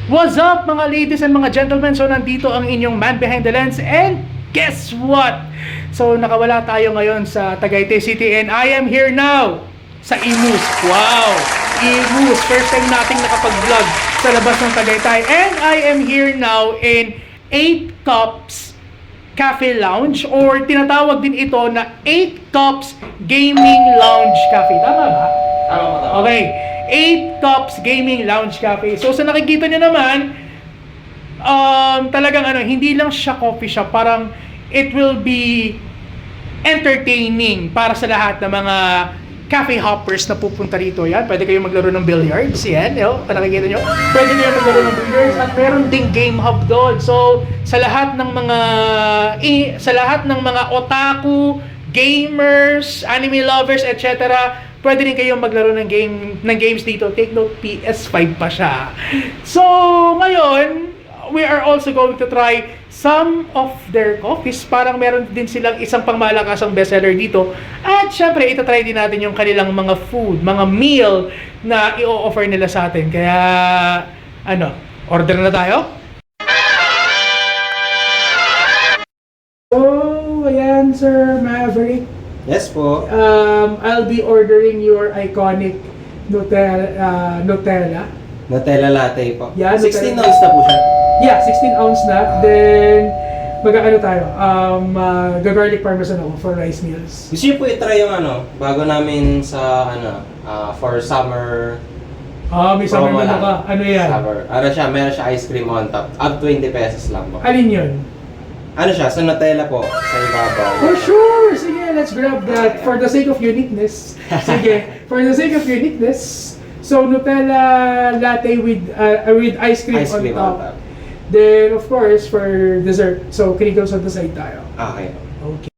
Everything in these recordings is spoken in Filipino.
What's up mga ladies and mga gentlemen? So nandito ang inyong man behind the lens and guess what? So nakawala tayo ngayon sa Tagaytay City and I am here now sa Imus. Wow! Imus! First time nating nakapag-vlog sa labas ng Tagaytay and I am here now in 8 Cups Cafe Lounge or tinatawag din ito na 8 Cups Gaming Lounge Cafe. Tama ba? Tama. Okay. 8 Cups Gaming Lounge Cafe. So sa nakikita nyo naman, talagang hindi lang siya coffee shop, parang it will be entertaining para sa lahat ng mga cafe hoppers na pupunta rito. Yan, pwede kayong maglaro ng billiards. Yan, nakikita nyo. Pwede kayong maglaro ng billiards at meron ding game hub doon. So sa lahat ng mga otaku, gamers, anime lovers, etc., pwede rin kayong maglaro ng games dito. Take note, PS5 pa siya. So, ngayon, we are also going to try some of their coffees. Parang meron din silang isang pangmalakasang bestseller dito. At syempre, itatry din natin yung kanilang mga food, mga meal na i-offer nila sa atin. Kaya, order na tayo? Oh, ayan, Sir Maverick. Yes po. I'll be ordering your iconic Nutella. Nutella latte po. Yeah, 16 Nutella. ounce na po siya. Yeah, 16 ounce na. Then, tayo? Garlic parmesan ako for rice meals. Gusto niyo po i-try yung bago namin sa for summer. May summer promo menu lang. ka. Ano yan? Summer. Meron siya ice cream on top. Up 20 pesos lang po. Alin yun? Siya? Sa Nutella po. Sa ibabaw. For sure! Sige, let's grab that. For the sake of uniqueness. Sige, for the sake of uniqueness. So, Nutella latte with ice cream, Ice cream on on top. top. Then, of course, for dessert. So, crinkles on the side tayo. Okay. Okay.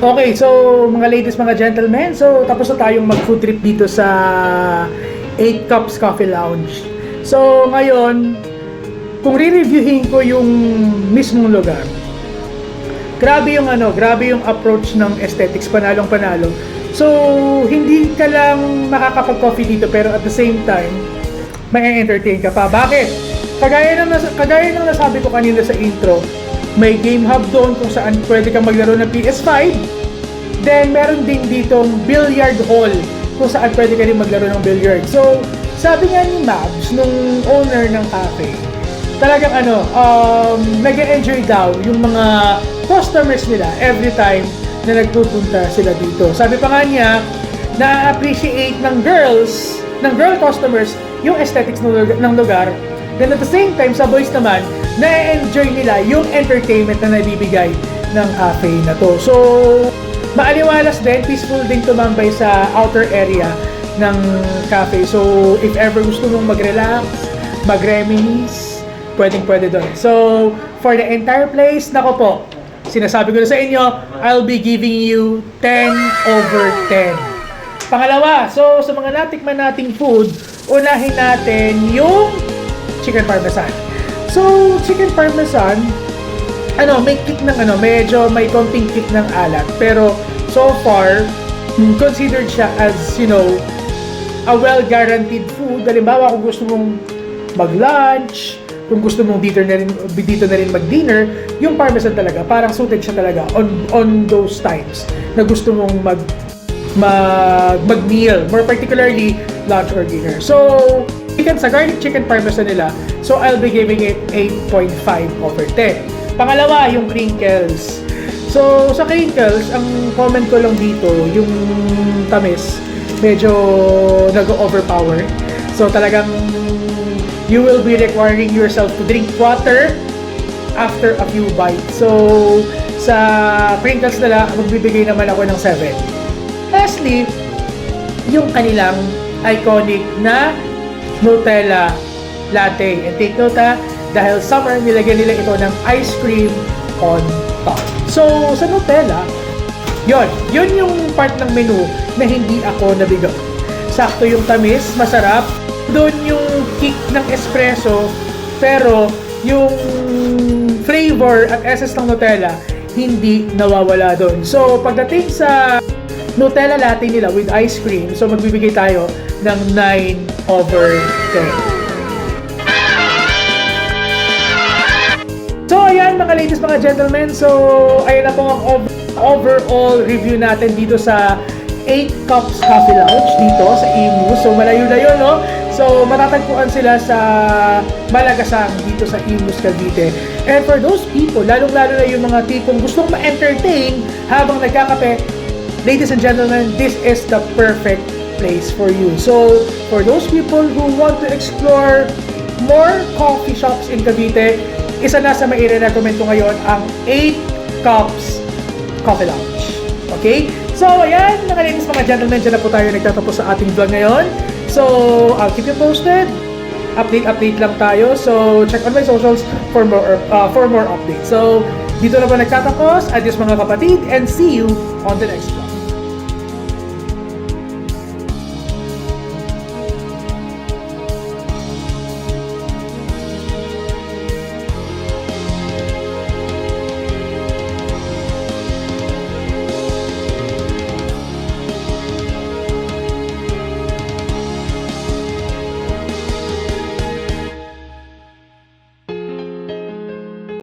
Okay, so mga ladies, mga gentlemen, so tapos na tayong mag-food trip dito sa 8 Cups Coffee Lounge. So ngayon, kung re-reviewin ko yung mismong lugar, grabe yung approach ng aesthetics, panalong panalo. So hindi ka lang makakapag-coffee dito, pero at the same time, may entertain ka pa. Bakit? Kagaya ng nasabi ko kanina sa intro, may game hub doon kung saan pwede kang maglaro ng PS5. Then, meron din ditong billiard hall kung saan pwede ka rin maglaro ng billiard. So, sabi nga ni Mabs, nung owner ng cafe, talagang nag-enjoy daw yung mga customers nila every time na nagpupunta sila dito. Sabi pa nga niya, na-appreciate ng girl customers yung aesthetics ng lugar. Then at the same time, sa boys naman, na-enjoy nila yung entertainment na nabibigay ng cafe na to. So, maaliwalas din, peaceful din tumambay sa outer area ng cafe. So, if ever gusto mong mag-relax, mag-reminisce, pwedeng-pwede doon. So, for the entire place, nako po, sinasabi ko na sa inyo, I'll be giving you 10/10. Pangalawa, so sa mga natikman nating food, unahin natin yung chicken parmesan. So, chicken parmesan, may kick ng medyo may konting kick ng alat. Pero, so far, considered siya as, a well-guaranteed food. Halimbawa, kung gusto mong mag-lunch, kung gusto mong dito na rin mag-dinner, yung parmesan talaga, parang suited siya talaga on those times na gusto mong mag-meal, more particularly lunch or dinner. So, sa garlic chicken parmesan nila, so I'll be giving it 8.5/10. Pangalawa, yung crinkles. So, sa crinkles, ang comment ko lang dito, yung tamis, medyo nag-overpower. So, talagang you will be requiring yourself to drink water after a few bites. So, sa crinkles nila, magbibigay naman ako ng 7. Lastly, yung kanilang iconic na Nutella latte. And take note dahil summer, nilagyan nila ito ng ice cream on top. So, sa Nutella, yun yung part ng menu na hindi ako nabigo. Sakto yung tamis, masarap. Doon yung kick ng espresso, pero yung flavor at essence ng Nutella, hindi nawawala doon. So, pagdating sa Nutella latte nila with ice cream, so magbibigay tayo ng 9/10. So, ayan mga ladies, mga gentlemen. So, ayan na po ang overall review natin dito sa 8 Cups Coffee Lounge dito sa Imus. So, malayo-layo, no? So, matatagpuan sila sa Malagasang dito sa Imus, Cavite. And for those people, lalong-lalo na yung mga tipong gustong ma-entertain habang nagkakape, ladies and gentlemen, this is the perfect place for you. So, for those people who want to explore more coffee shops in Cavite, isa na sa mai-recommend ko ngayon ang 8 Cups Coffee Lounge. Okay? So, ayan, mga ladies, mga gentlemen, dyan na po tayo nagtatapos sa ating vlog ngayon. So, I'll keep you posted. Update lang tayo. So, check on my socials for more updates. So, dito na po nagtatapos. Adios mga kapatid, and see you on the next vlog.